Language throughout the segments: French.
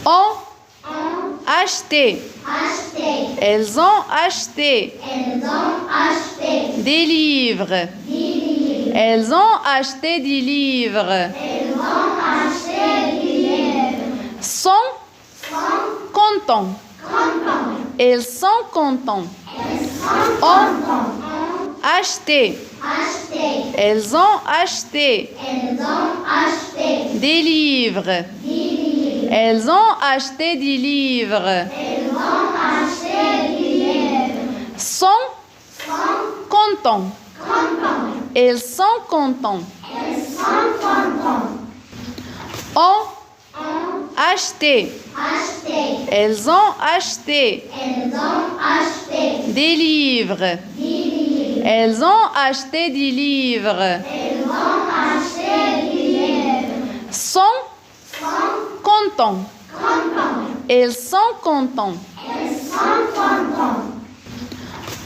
ont acheté. Elles ont acheté des livres. Elles ont acheté des livres. Sont contents. Ils sont contents. Ont acheté. Elles ont acheté des livres. Elles ont acheté des livres. Sont contents. Ils sont contents. Ont acheté. Elles ont acheté des livres. Elles ont acheté des livres. Sont contents. Ils sont contents.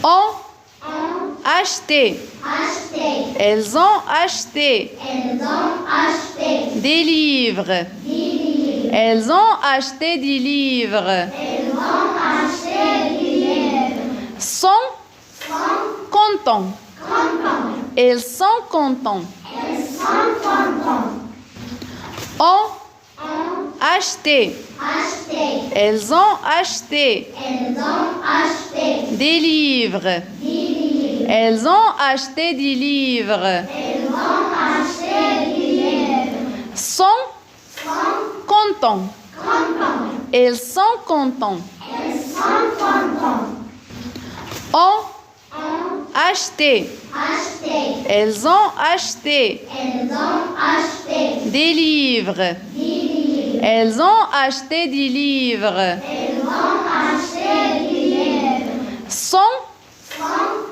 Ont acheté. Elles ont acheté des livres. Elles ont acheté des livres. Sont contents. Ils sont contents. Ont acheté. Elles ont acheté des livres. Elles ont acheté des livres. Sont contents. Ils sont contents. Ont acheté. Elles ont acheté des livres. Elles ont acheté des livres. Sont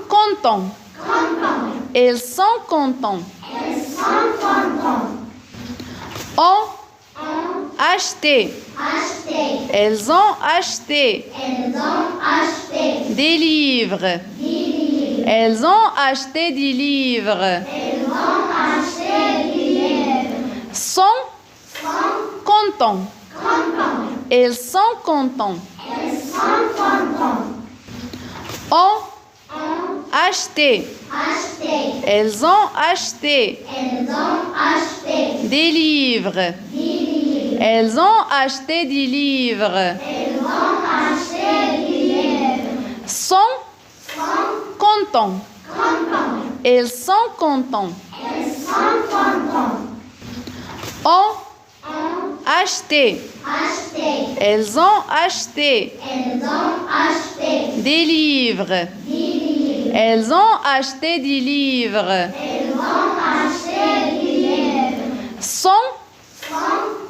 contents. Ils sont contents. Ont acheté. Elles ont acheté des livres. Elles ont acheté des livres. Sont contents. Ils sont contents. Ont acheté. Elles ont acheté des livres. Elles ont acheté des livres. Sont contents. Ils sont contents. Ont acheté. Elles ont acheté des livres. Elles ont acheté des livres. Sont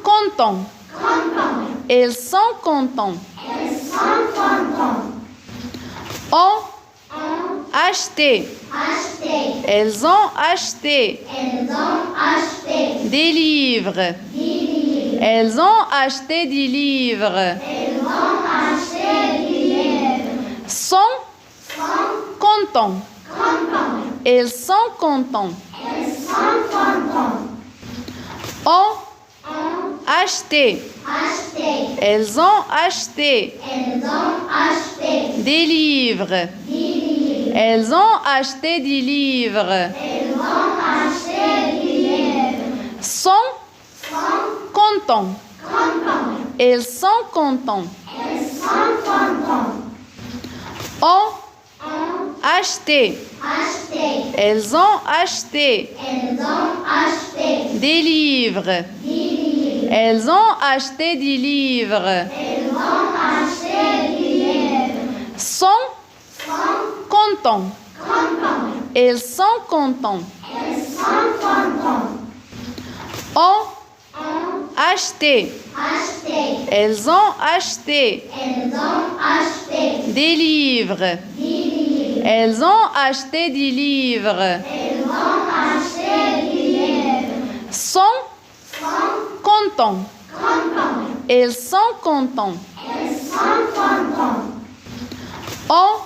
contents. Ils sont contents. Ont acheté. Elles ont acheté des livres. Elles ont acheté des livres. Sont contents. Ils sont contents. Ont acheté. Elles ont acheté des livres. Elles ont acheté des livres. Sont contents. Ils sont contents. Ont acheté. Elles ont acheté des livres. Elles ont acheté des livres. Sont contents. Ils sont contents. Ont acheté. Elles ont acheté des livres. Elles ont acheté des livres. Sont contents. Ils sont contents. Ont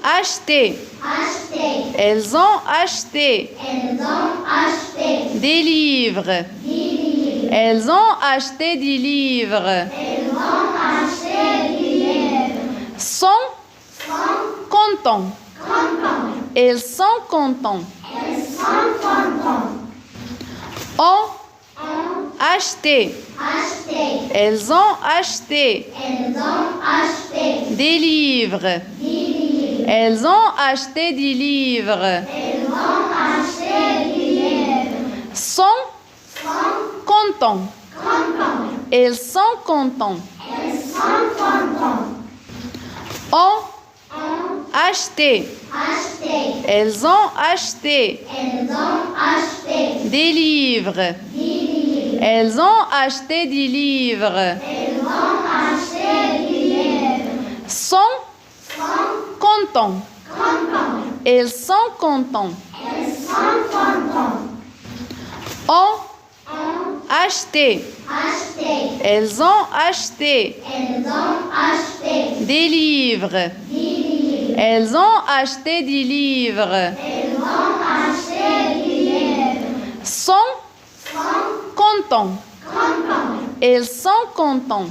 acheté. Elles ont acheté des livres. Elles ont acheté des livres. Sont contents. Ils sont contents. Ont acheté. Elles ont acheté des livres. Elles ont acheté des livres. Sont contents. Ils sont contents. Ont acheté. Elles ont acheté des livres. Elles ont acheté des livres. Sont contents. Ils sont contents. Ont acheté. Elles ont acheté des livres. Elles ont acheté des livres. Sont contents. Ils sont contents.